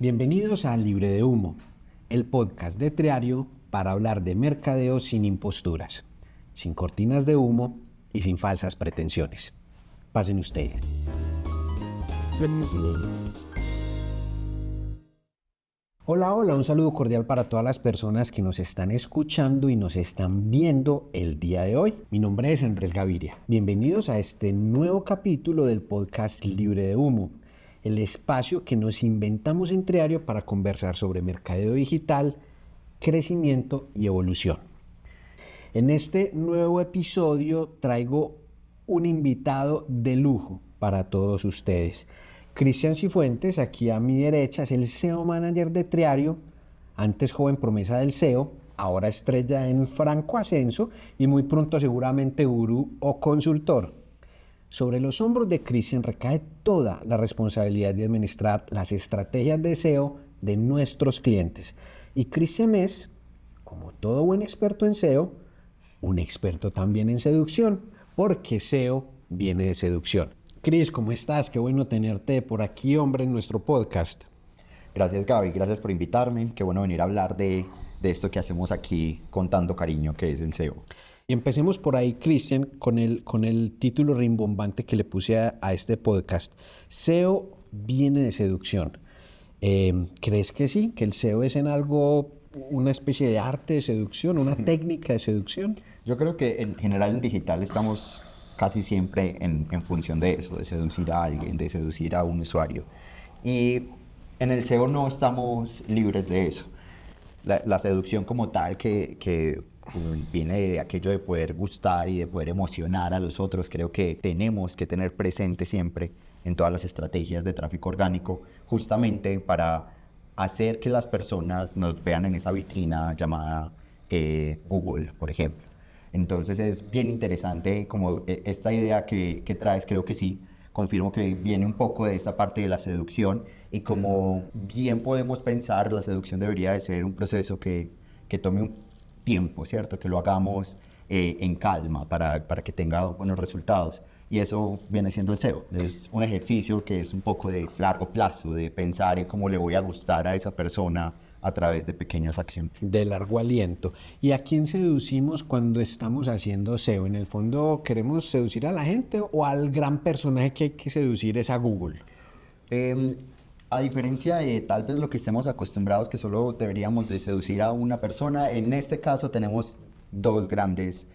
Bienvenidos a Libre de Humo, el podcast de Triario para hablar de mercadeo sin imposturas, sin cortinas de humo y sin falsas pretensiones. Pasen ustedes. Hola, un saludo cordial para todas las personas que nos están escuchando y nos están viendo el día de hoy. Mi nombre es Andrés Gaviria. Bienvenidos a este nuevo capítulo del podcast Libre de Humo, el espacio que nos inventamos en Triario para conversar sobre mercadeo digital, crecimiento y evolución. En este nuevo episodio traigo un invitado de lujo para todos ustedes. Cristian Cifuentes, aquí a mi derecha, es el SEO Manager de Triario, antes joven promesa del SEO, ahora estrella en franco ascenso y muy pronto seguramente gurú o consultor. Sobre los hombros de Cristian recae toda la responsabilidad de administrar las estrategias de SEO de nuestros clientes. Y Cristian es, como todo buen experto en SEO, un experto también en seducción, porque SEO viene de seducción. Cris, ¿cómo estás? Qué bueno tenerte por aquí, hombre, en nuestro podcast. Gracias, Gaby, gracias por invitarme. Qué bueno venir a hablar de esto que hacemos aquí con tanto cariño, que es el SEO. Y empecemos por ahí, Cristian, con el título rimbombante que le puse a este podcast. SEO viene de seducción. ¿Crees que sí? ¿Que el SEO es en algo, una especie de arte de seducción, una técnica de seducción? Yo creo que en general en digital estamos casi siempre en función de eso, de seducir a alguien, de seducir a un usuario. Y en el SEO no estamos libres de eso. La seducción como tal que viene de aquello de poder gustar y de poder emocionar a los otros, creo que tenemos que tener presente siempre en todas las estrategias de tráfico orgánico, justamente para hacer que las personas nos vean en esa vitrina llamada Google, por ejemplo. Entonces es bien interesante como esta idea que traes, creo que sí, confirmo que viene un poco de esta parte de la seducción y como bien podemos pensar, la seducción debería de ser un proceso que tome un tiempo, ¿cierto? Que lo hagamos en calma para que tenga buenos resultados. Y eso viene siendo el SEO. Es un ejercicio que es un poco de largo plazo, de pensar en cómo le voy a gustar a esa persona a través de pequeñas acciones. De largo aliento. ¿Y a quién seducimos cuando estamos haciendo SEO? ¿En el fondo queremos seducir a la gente o al gran personaje que hay que seducir es a Google? A diferencia de tal vez lo que estemos acostumbrados, que solo deberíamos de seducir a una persona, en este caso tenemos dos grandes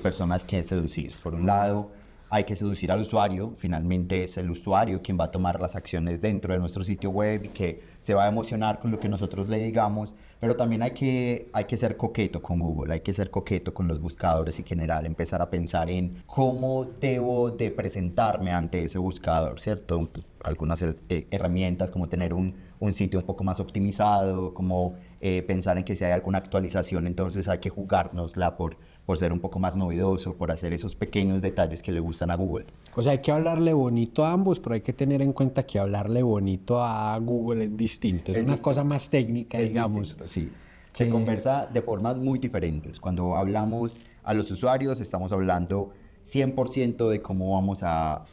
personas que seducir. Por un lado, hay que seducir al usuario. Finalmente es el usuario quien va a tomar las acciones dentro de nuestro sitio web y que se va a emocionar con lo que nosotros le digamos. Pero también hay que ser coqueto con Google, hay que ser coqueto con los buscadores en general, empezar a pensar en cómo debo de presentarme ante ese buscador, ¿cierto? Algunas herramientas como tener un sitio un poco más optimizado, como pensar en que si hay alguna actualización, entonces hay que jugárnosla por ser un poco más novedoso, por hacer esos pequeños detalles que le gustan a Google. O sea, hay que hablarle bonito a ambos, pero hay que tener en cuenta que hablarle bonito a Google es distinto. Es una distinto. cosa más técnica, digamos. Distinto, sí. Se conversa de formas muy diferentes. Cuando hablamos a los usuarios, estamos hablando 100% de cómo vamos a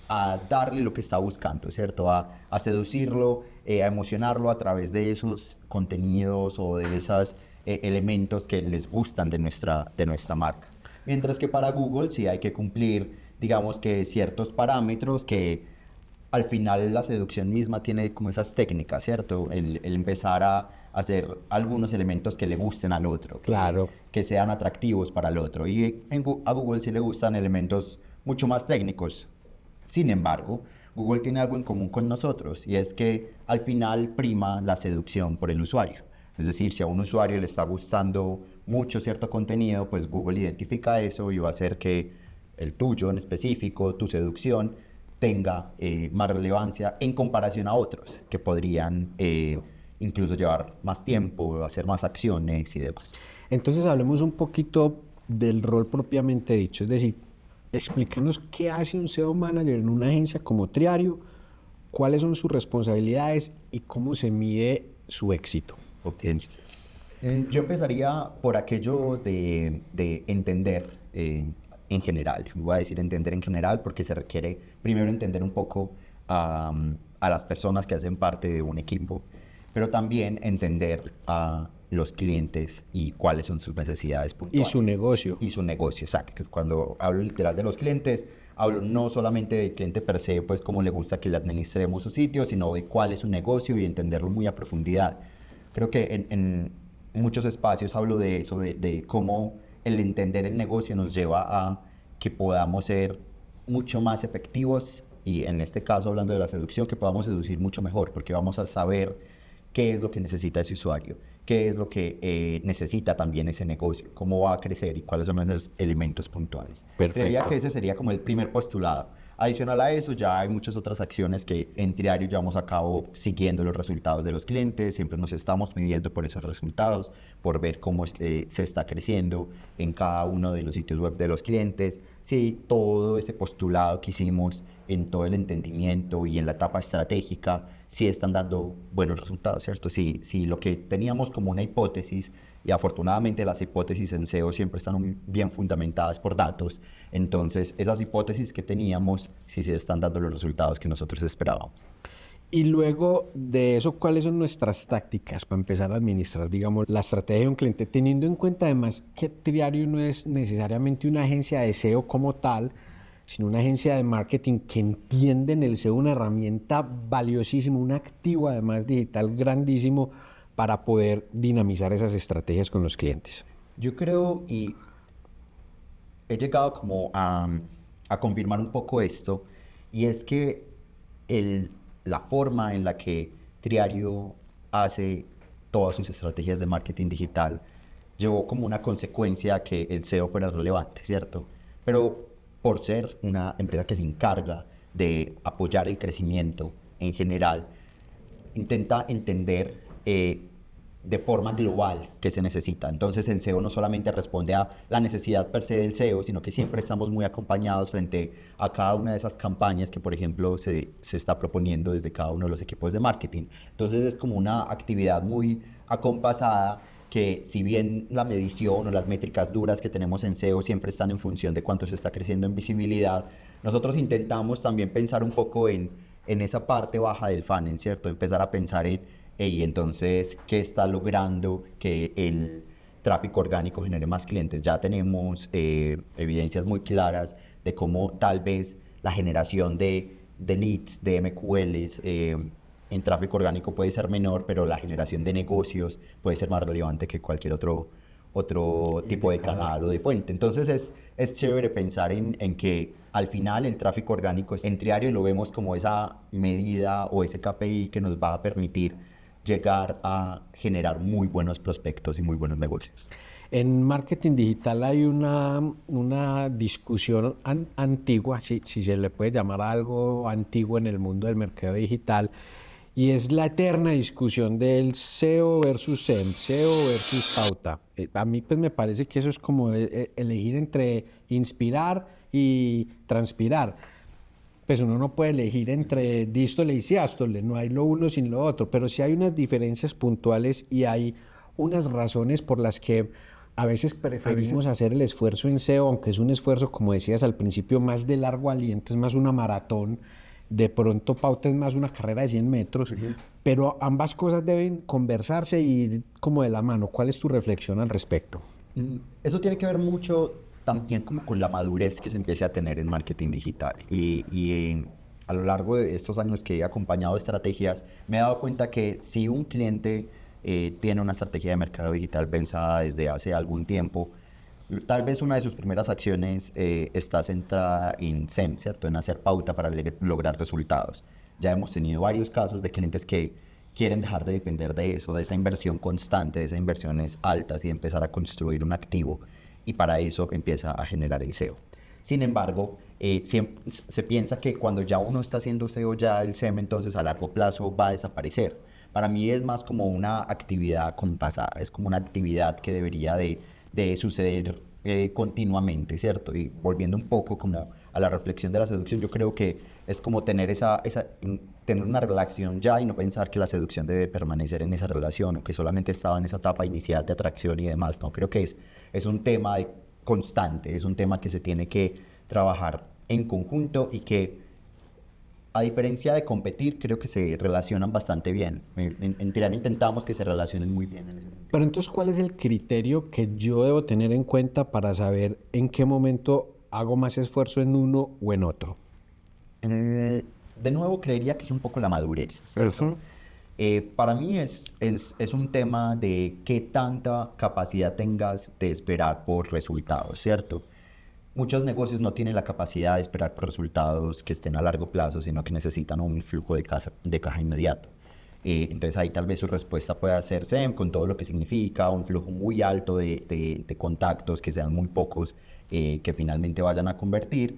darle lo que está buscando, ¿cierto? A seducirlo, a emocionarlo a través de esos contenidos o de esos elementos que les gustan de nuestra marca. Mientras que para Google sí hay que cumplir, digamos que ciertos parámetros que al final la seducción misma tiene como esas técnicas, ¿cierto? El empezar a hacer algunos elementos que le gusten al otro, Claro. que sean atractivos para el otro. Y a Google sí le gustan elementos mucho más técnicos. Sin embargo, Google tiene algo en común con nosotros y es que al final prima la seducción por el usuario. Es decir, si a un usuario le está gustando mucho cierto contenido, pues Google identifica eso y va a hacer que el tuyo en específico, tu seducción, tenga más relevancia en comparación a otros que podrían incluso llevar más tiempo, hacer más acciones y demás. Entonces hablemos un poquito del rol propiamente dicho, es decir, explícanos qué hace un SEO Manager en una agencia como Triario, cuáles son sus responsabilidades y cómo se mide su éxito. Okay. Yo empezaría por aquello de entender en general. Voy a decir entender en general porque se requiere primero entender un poco a las personas que hacen parte de un equipo. pero también entender a los clientes y cuáles son sus necesidades Y puntuales. su negocio. Y su negocio, exacto. Cuando hablo literal de los clientes, hablo no solamente del cliente per se, pues cómo le gusta que le administremos su sitio, sino de cuál es su negocio y entenderlo muy a profundidad. Creo que en muchos espacios hablo de eso, de cómo el entender el negocio nos lleva a que podamos ser mucho más efectivos y en este caso hablando de la seducción, que podamos seducir mucho mejor, porque vamos a saber qué es lo que necesita ese usuario, qué es lo que necesita también ese negocio, cómo va a crecer y cuáles son los elementos puntuales. Perfecto. Creería que ese sería como el primer postulado. Adicional a eso, ya hay muchas otras acciones que en Triario llevamos a cabo siguiendo los resultados de los clientes, siempre nos estamos midiendo por esos resultados, por ver cómo se está creciendo en cada uno de los sitios web de los clientes, si todo ese postulado que hicimos en todo el entendimiento y en la etapa estratégica, si están dando buenos resultados, ¿cierto? Si lo que teníamos como una hipótesis, y afortunadamente las hipótesis en SEO siempre están bien fundamentadas por datos, entonces esas hipótesis que teníamos sí se están dando los resultados que nosotros esperábamos. Y luego de eso, ¿cuáles son nuestras tácticas para empezar a administrar, digamos, la estrategia de un cliente? Teniendo en cuenta además que Triario no es necesariamente una agencia de SEO como tal, sino una agencia de marketing que entiende en el SEO una herramienta valiosísima, un activo además digital grandísimo para poder dinamizar esas estrategias con los clientes. Yo creo y he llegado como a confirmar un poco esto, y es que la forma en la que Triario hace todas sus estrategias de marketing digital llevó como una consecuencia que el SEO fuera relevante, ¿cierto? Pero por ser una empresa que se encarga de apoyar el crecimiento en general, intenta entender de forma global qué se necesita. Entonces el SEO no solamente responde a la necesidad per se del SEO, sino que siempre estamos muy acompañados frente a cada una de esas campañas que, por ejemplo, se está proponiendo desde cada uno de los equipos de marketing. Entonces es como una actividad muy acompasada que, si bien la medición o las métricas duras que tenemos en SEO siempre están en función de cuánto se está creciendo en visibilidad, nosotros intentamos también pensar un poco en esa parte baja del funnel, ¿cierto? Empezar a pensar en, y entonces, ¿qué está logrando que el tráfico orgánico genere más clientes? Ya tenemos evidencias muy claras de cómo tal vez la generación de leads, de MQLs, en tráfico orgánico puede ser menor, pero la generación de negocios puede ser más relevante que cualquier otro tipo de canal o de fuente. Entonces es chévere pensar en que al final el tráfico orgánico en Triario lo vemos como esa medida o ese KPI que nos va a permitir llegar a generar muy buenos prospectos y muy buenos negocios. En marketing digital hay una discusión antigua, si se le puede llamar algo antiguo en el mundo del mercado digital, y es la eterna discusión del SEO versus SEM, SEO versus pauta. A mí pues me parece que eso es como elegir entre inspirar y transpirar. Pues uno no puede elegir entre dístole y siástole, no hay lo uno sin lo otro, pero sí hay unas diferencias puntuales y hay unas razones por las que a veces preferimos hacer el esfuerzo en SEO, aunque es un esfuerzo, como decías al principio, más de largo aliento, es más una maratón. De pronto pauta es más una carrera de 100 metros, pero ambas cosas deben conversarse y ir como de la mano. ¿Cuál es tu reflexión al respecto? Eso tiene que ver mucho también como con la madurez que se empiece a tener en marketing digital. A lo largo de estos años que he acompañado estrategias, me he dado cuenta que si un cliente tiene una estrategia de mercado digital pensada desde hace algún tiempo, tal vez una de sus primeras acciones está centrada en SEM, ¿cierto? En hacer pauta para lograr resultados. Ya hemos tenido varios casos de clientes que quieren dejar de depender de eso, de esa inversión constante, de esas inversiones altas y empezar a construir un activo. Y para eso empieza a generar el SEO. Sin embargo, se piensa que cuando ya uno está haciendo SEO, ya el SEM entonces a largo plazo va a desaparecer. Para mí es más como una actividad compasada, es como una actividad que debería de suceder continuamente, ¿cierto? Y volviendo un poco como a la reflexión de la seducción, yo creo que es como tener tener una relación ya y no pensar que la seducción debe permanecer en esa relación o que solamente estaba en esa etapa inicial de atracción y demás. No, creo que es un tema constante, es un tema que se tiene que trabajar en conjunto y que a diferencia de competir, creo que se relacionan bastante bien. En Tirana intentamos que se relacionen muy bien en ese sentido. Pero entonces, ¿cuál es el criterio que yo debo tener en cuenta para saber en qué momento hago más esfuerzo en uno o en otro? De nuevo, creería que es un poco la madurez, ¿cierto? Para mí es un tema de qué tanta capacidad tengas de esperar por resultados, ¿cierto? Muchos negocios no tienen la capacidad de esperar por resultados que estén a largo plazo, sino que necesitan un flujo de caja inmediato. Entonces ahí tal vez su respuesta pueda ser SEM, con todo lo que significa, un flujo muy alto de contactos, que sean muy pocos, que finalmente vayan a convertir.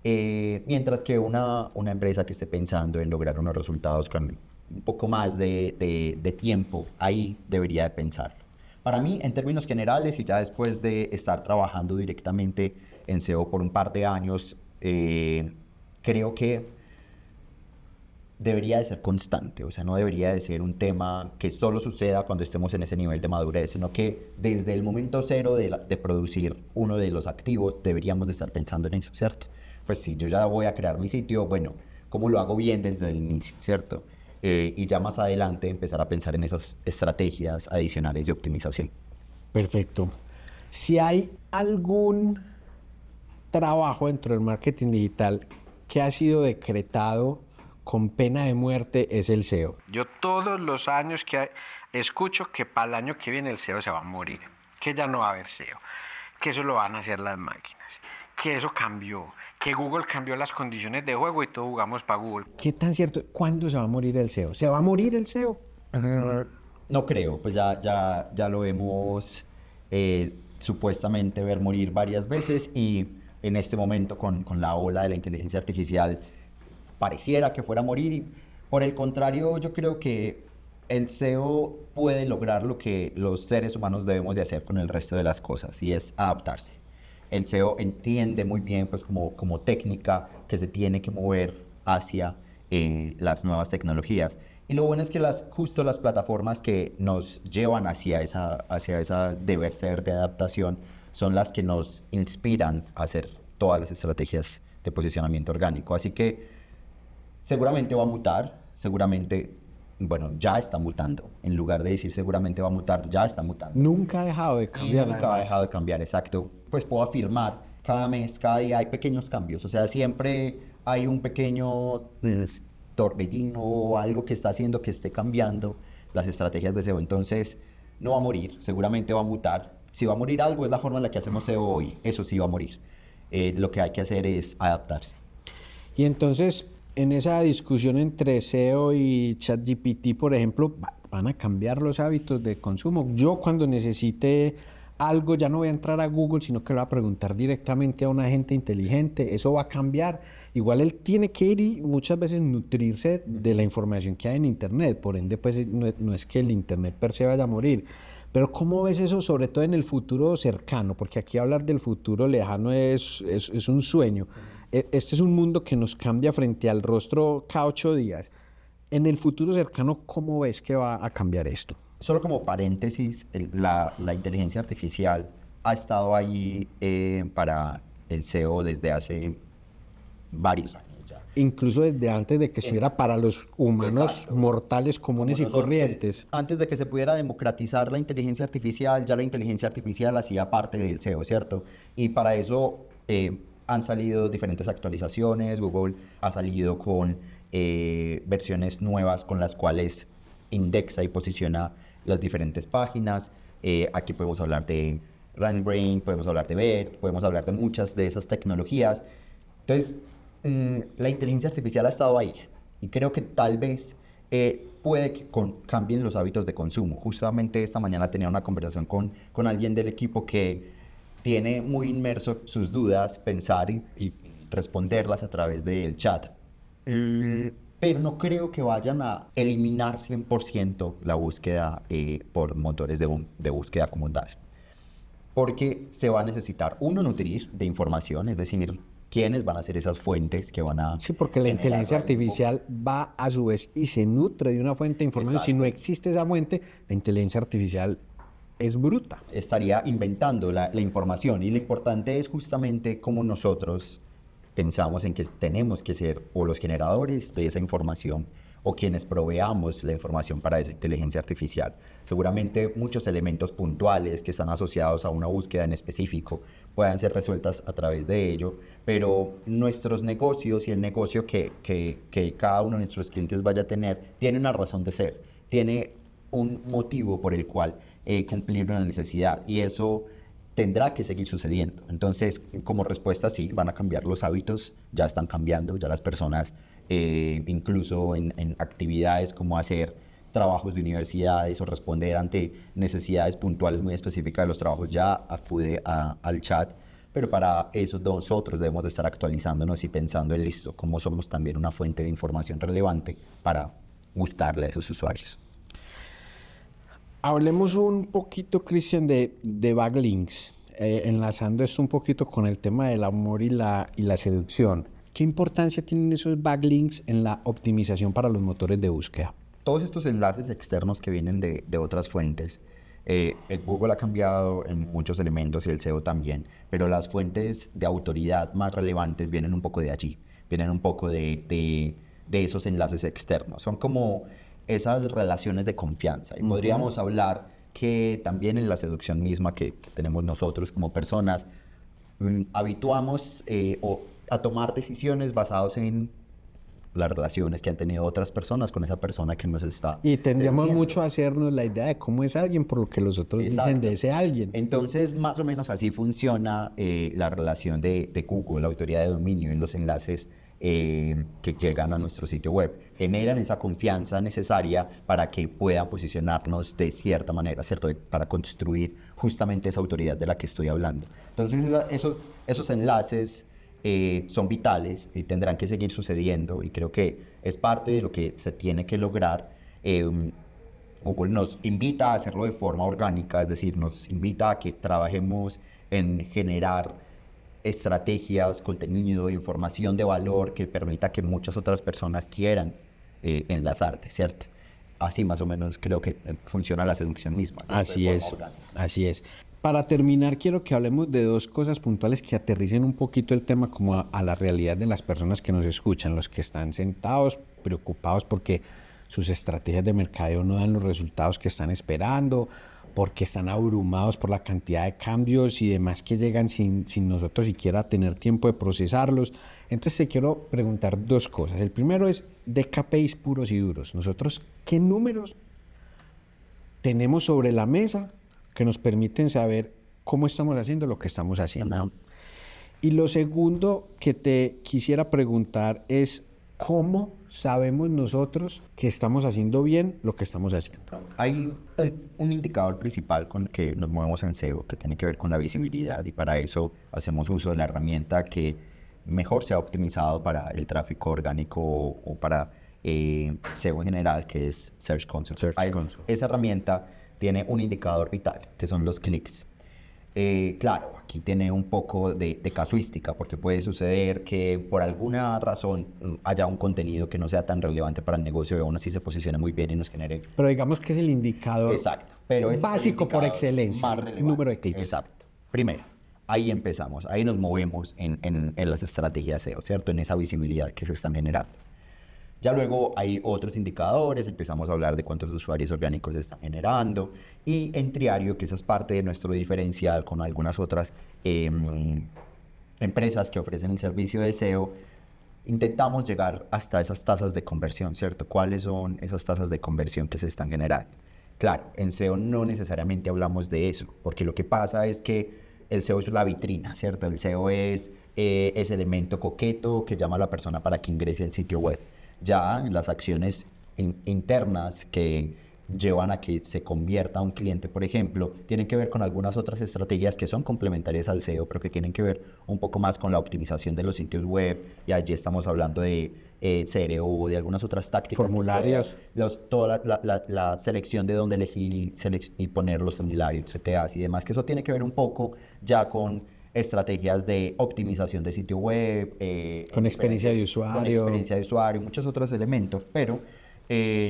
Mientras que una empresa que esté pensando en lograr unos resultados con un poco más de tiempo, ahí debería de pensar. Para mí, en términos generales, y ya después de estar trabajando directamente en SEO por un par de años, creo que debería de ser constante, o sea, no debería de ser un tema que solo suceda cuando estemos en ese nivel de madurez, sino que desde el momento cero de producir uno de los activos, deberíamos de estar pensando en eso, ¿cierto? Pues si yo ya voy a crear mi sitio, bueno, ¿cómo lo hago bien desde el inicio, ¿cierto? Y ya más adelante empezar a pensar en esas estrategias adicionales de optimización. Perfecto. Si hay algún trabajo dentro del marketing digital que ha sido decretado con pena de muerte, es el SEO. Yo todos los años escucho que para el año que viene el SEO se va a morir, que ya no va a haber SEO, que eso lo van a hacer las máquinas, que eso cambió, que Google cambió las condiciones de juego y todos jugamos para Google. ¿Qué tan cierto? ¿Cuándo se va a morir el SEO? ¿Se va a morir el SEO? No creo, pues ya lo hemos supuestamente ver morir varias veces, y en este momento con la ola de la inteligencia artificial pareciera que fuera a morir. Y por el contrario, yo creo que el SEO puede lograr lo que los seres humanos debemos de hacer con el resto de las cosas, y es adaptarse. El SEO entiende muy bien, pues como técnica, que se tiene que mover hacia las nuevas tecnologías. Y lo bueno es que justo las plataformas que nos llevan hacia esa deber ser de adaptación son las que nos inspiran a hacer todas las estrategias de posicionamiento orgánico. Así que seguramente va a mutar, seguramente, bueno, ya está mutando. En lugar de decir seguramente va a mutar, ya está mutando. Nunca ha dejado de cambiar. Nunca ha dejado de cambiar, exacto. Pues puedo afirmar, cada mes, cada día hay pequeños cambios. O sea, siempre hay un pequeño torbellino o algo que está haciendo que esté cambiando las estrategias de SEO. Entonces, no va a morir, seguramente va a mutar. Si va a morir algo, es la forma en la que hacemos SEO hoy. Eso sí va a morir. Lo que hay que hacer es adaptarse. Y entonces, en esa discusión entre SEO y ChatGPT, por ejemplo, van a cambiar los hábitos de consumo. Yo cuando necesite algo ya no voy a entrar a Google, sino que lo voy a preguntar directamente a un agente inteligente. Eso va a cambiar. Igual él tiene que ir y muchas veces nutrirse de la información que hay en Internet. Por ende, pues no es que el Internet per se vaya a morir. Pero ¿cómo ves eso, sobre todo en el futuro cercano? Porque aquí hablar del futuro lejano es un sueño. Este es un mundo que nos cambia frente al rostro cada 8 días. En el futuro cercano, ¿cómo ves que va a cambiar esto? Solo como paréntesis, la inteligencia artificial ha estado ahí para el SEO desde hace varios años ya. Incluso desde antes de que estuviera para los humanos Exacto. mortales comunes y corrientes. Antes de que se pudiera democratizar la inteligencia artificial, ya la inteligencia artificial hacía parte del SEO, ¿cierto? Y para eso han salido diferentes actualizaciones. Google ha salido con versiones nuevas con las cuales indexa y posiciona las diferentes páginas. Aquí podemos hablar de RankBrain, podemos hablar de BERT, podemos hablar de muchas de esas tecnologías. Entonces, la inteligencia artificial ha estado ahí, y creo que tal vez puede que cambien los hábitos de consumo. Justamente esta mañana tenía una conversación con alguien del equipo que tiene muy inmerso sus dudas, pensar y responderlas a través del chat. Pero no creo que vayan a eliminar 100% la búsqueda por motores de búsqueda como tal. Porque se va a necesitar, nutrir de información, es decir, quiénes van a ser esas fuentes que van a... Sí, porque la inteligencia artificial va a su vez y se nutre de una fuente de información. Exacto. Si no existe esa fuente, la inteligencia artificial es bruta. Estaría inventando la información, y lo importante es justamente cómo nosotros pensamos en que tenemos que ser o los generadores de esa información o quienes proveamos la información para esa inteligencia artificial. Seguramente muchos elementos puntuales que están asociados a una búsqueda en específico puedan ser resueltas a través de ello, pero nuestros negocios y el negocio que cada uno de nuestros clientes vaya a tener tiene una razón de ser, tiene un motivo por el cual cumplir una necesidad, y eso tendrá que seguir sucediendo. Entonces, como respuesta, sí, van a cambiar los hábitos, ya están cambiando, ya las personas, incluso en actividades como hacer trabajos de universidades o responder ante necesidades puntuales muy específicas de los trabajos, ya acude al chat, pero para eso nosotros debemos de estar actualizándonos y pensando en listo, cómo somos también una fuente de información relevante para gustarle a esos usuarios. Hablemos un poquito, Cristian, de backlinks, enlazando esto un poquito con el tema del amor y la seducción. ¿Qué importancia tienen esos backlinks en la optimización para los motores de búsqueda? Todos estos enlaces externos que vienen de otras fuentes, el Google ha cambiado en muchos elementos y el SEO también, pero las fuentes de autoridad más relevantes vienen un poco de allí, vienen un poco de esos enlaces externos. Son como esas relaciones de confianza. Y podríamos hablar que también en la seducción misma que tenemos nosotros como personas, habituamos a tomar decisiones basadas en las relaciones que han tenido otras personas con esa persona que nos está Y tendríamos seduciendo. mucho a hacernos la idea de cómo es alguien por lo que los otros dicen de ese alguien. Entonces, más o menos así funciona la relación de Google, la autoridad de dominio, en los enlaces que llegan a nuestro sitio web. Generan esa confianza necesaria para que puedan posicionarnos de cierta manera, ¿cierto? Para construir justamente esa autoridad de la que estoy hablando. Entonces, esos enlaces son vitales y tendrán que seguir sucediendo, y creo que es parte de lo que se tiene que lograr. Google nos invita a hacerlo de forma orgánica, es decir, nos invita a que trabajemos en generar estrategias, contenido, información de valor que permita que muchas otras personas quieran enlazarte, ¿cierto? Así más o menos creo que funciona la seducción misma, ¿no? Así De forma es, orgánica. así es. Para terminar, quiero que hablemos de dos cosas puntuales que aterricen un poquito el tema como a la realidad de las personas que nos escuchan, los que están sentados, preocupados porque sus estrategias de mercadeo no dan los resultados que están esperando, porque están abrumados por la cantidad de cambios y demás que llegan sin nosotros siquiera tener tiempo de procesarlos. Entonces te quiero preguntar dos cosas. El primero es de KPIs puros y duros. Nosotros, ¿qué números tenemos sobre la mesa que nos permiten saber cómo estamos haciendo lo que estamos haciendo? Y lo segundo que te quisiera preguntar es ¿cómo sabemos nosotros que estamos haciendo bien lo que estamos haciendo? Hay un indicador principal con que nos movemos en SEO que tiene que ver con la visibilidad, y para eso hacemos uso de la herramienta que mejor se ha optimizado para el tráfico orgánico o para SEO en general, que es Search Console. Esa herramienta tiene un indicador vital, que son los clics. Claro, aquí tiene un poco de casuística, porque puede suceder que por alguna razón haya un contenido que no sea tan relevante para el negocio y aún así se posicione muy bien y nos genere. Pero digamos que es el indicador Exacto, pero es básico el por indicador excelencia, más relevante. número de clics. Exacto. Primero, ahí empezamos, ahí nos movemos en las estrategias SEO, ¿cierto? En esa visibilidad que se están generando. Ya luego hay otros indicadores, empezamos a hablar de cuántos usuarios orgánicos se están generando, y en Triario, que esa es parte de nuestro diferencial con algunas otras empresas que ofrecen el servicio de SEO, intentamos llegar hasta esas tasas de conversión, ¿cierto? ¿Cuáles son esas tasas de conversión que se están generando? Claro, en SEO no necesariamente hablamos de eso, porque lo que pasa es que el SEO es la vitrina, ¿cierto? El SEO es ese elemento coqueto que llama a la persona para que ingrese al sitio web. Ya las acciones internas que llevan a que se convierta un cliente, por ejemplo, tienen que ver con algunas otras estrategias que son complementarias al SEO, pero que tienen que ver un poco más con la optimización de los sitios web, y allí estamos hablando de CRO, de algunas otras tácticas. Formularios. Toda la selección de dónde elegir y poner los formularios, CTAs y demás, que eso tiene que ver un poco ya con estrategias de optimización de sitio web, con experiencia de usuario, muchos otros elementos, pero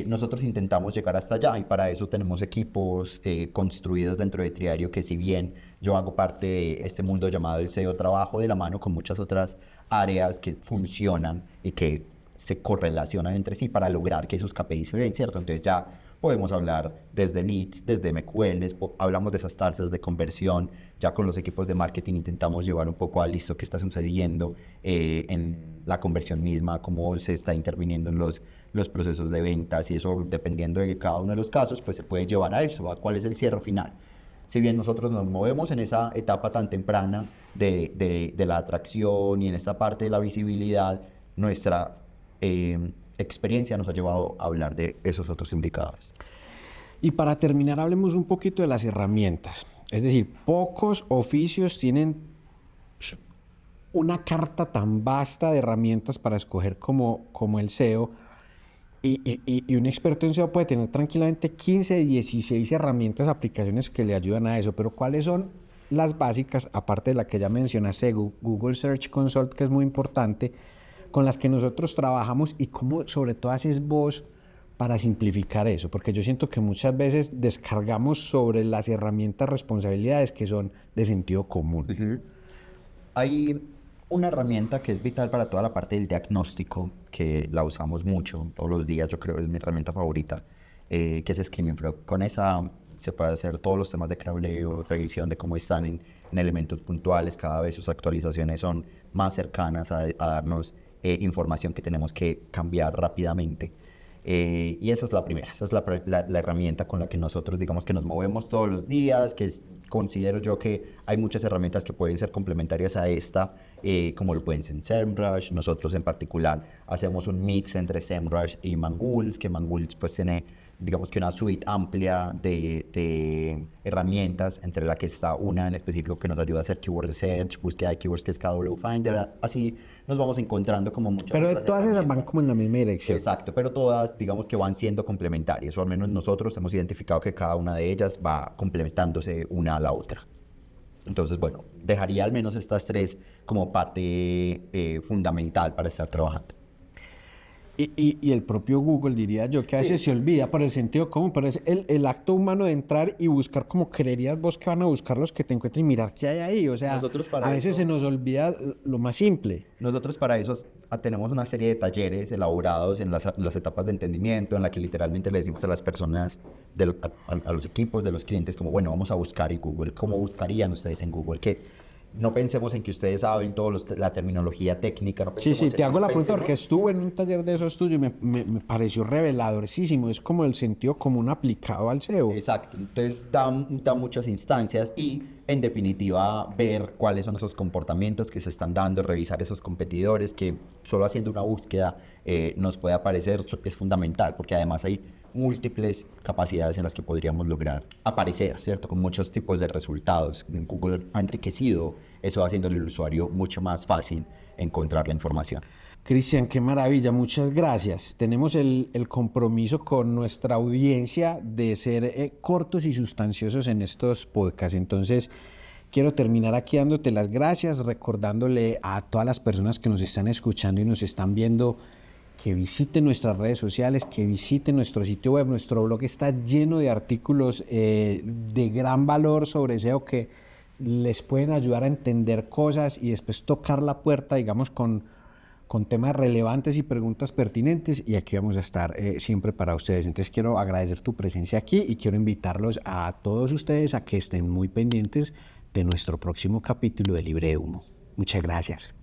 nosotros intentamos llegar hasta allá, y para eso tenemos equipos construidos dentro de Triario, que si bien yo hago parte de este mundo llamado el SEO, trabajo de la mano con muchas otras áreas que funcionan y que se correlacionan entre sí para lograr que esos KPIs se den, ¿cierto? Entonces ya podemos hablar desde leads, desde MQLs, hablamos de esas tasas de conversión, ya con los equipos de marketing intentamos llevar un poco a listo qué está sucediendo en la conversión misma, cómo se está interviniendo en los procesos de ventas, y eso, dependiendo de cada uno de los casos, pues se puede llevar a eso, a cuál es el cierre final. Si bien nosotros nos movemos en esa etapa tan temprana de la atracción y en esta parte de la visibilidad, nuestra experiencia nos ha llevado a hablar de esos otros indicadores. Y para terminar, hablemos un poquito de las herramientas. Es decir, pocos oficios tienen una carta tan vasta de herramientas para escoger como el SEO. Y un experto en SEO puede tener tranquilamente 15, 16 herramientas, aplicaciones que le ayudan a eso. Pero ¿cuáles son las básicas, aparte de la que ya mencionaste, Google Search Console, que es muy importante, con las que nosotros trabajamos, y cómo sobre todo haces vos para simplificar eso? Porque yo siento que muchas veces descargamos sobre las herramientas responsabilidades que son de sentido común. Uh-huh. Hay una herramienta que es vital para toda la parte del diagnóstico, que la usamos mucho todos los días, yo creo que es mi herramienta favorita, que es Screaming Frog. Con esa se puede hacer todos los temas de crawleo, revisión de cómo están en elementos puntuales. Cada vez sus actualizaciones son más cercanas a darnos información que tenemos que cambiar rápidamente. Y esa es la primera, esa es la herramienta con la que nosotros, digamos, que nos movemos todos los días, considero yo que hay muchas herramientas que pueden ser complementarias a esta, como lo pueden ser SEMrush. Nosotros en particular hacemos un mix entre SEMrush y Mangools, que Mangools pues tiene, digamos, que una suite amplia de herramientas, entre la que está una en específico que nos ayuda a hacer keyword search, búsqueda de keywords, que es KW Finder. Así nos vamos encontrando como muchas. Pero todas esas van como en la misma dirección. Exacto, pero todas, digamos, que van siendo complementarias, o al menos nosotros hemos identificado que cada una de ellas va complementándose una a la otra. Entonces, bueno, dejaría al menos estas tres como parte fundamental para estar trabajando. Y el propio Google, diría yo, que a veces se olvida por el sentido común, pero es el acto humano de entrar y buscar como creerías vos que van a buscar los que te encuentren y mirar qué hay ahí. O sea, a veces se nos olvida lo más simple. Nosotros para eso tenemos una serie de talleres elaborados en las etapas de entendimiento, en la que literalmente le decimos a las personas, a los equipos de los clientes, como, bueno, vamos a buscar en Google. ¿Cómo buscarían ustedes en Google? Que no pensemos en que ustedes saben la terminología técnica. No sí, te hago la pregunta porque estuve en un taller de esos tuyos y me pareció reveladorísimo. Es como el sentido común aplicado al SEO. Exacto. Entonces da muchas instancias y, en definitiva, ver cuáles son esos comportamientos que se están dando, revisar esos competidores, que solo haciendo una búsqueda nos puede aparecer, es fundamental, porque además hay múltiples capacidades en las que podríamos lograr aparecer, ¿cierto? Con muchos tipos de resultados. Google ha enriquecido eso, haciéndole al usuario mucho más fácil encontrar la información. Cristian, qué maravilla, muchas gracias. Tenemos el compromiso con nuestra audiencia de ser cortos y sustanciosos en estos podcasts. Entonces, quiero terminar aquí dándote las gracias, recordándole a todas las personas que nos están escuchando y nos están viendo que visiten nuestras redes sociales, que visiten nuestro sitio web. Nuestro blog está lleno de artículos de gran valor sobre SEO que les pueden ayudar a entender cosas y después tocar la puerta, digamos, con temas relevantes y preguntas pertinentes, y aquí vamos a estar siempre para ustedes. Entonces quiero agradecer tu presencia aquí y quiero invitarlos a todos ustedes a que estén muy pendientes de nuestro próximo capítulo de Libre de Humo. Muchas gracias.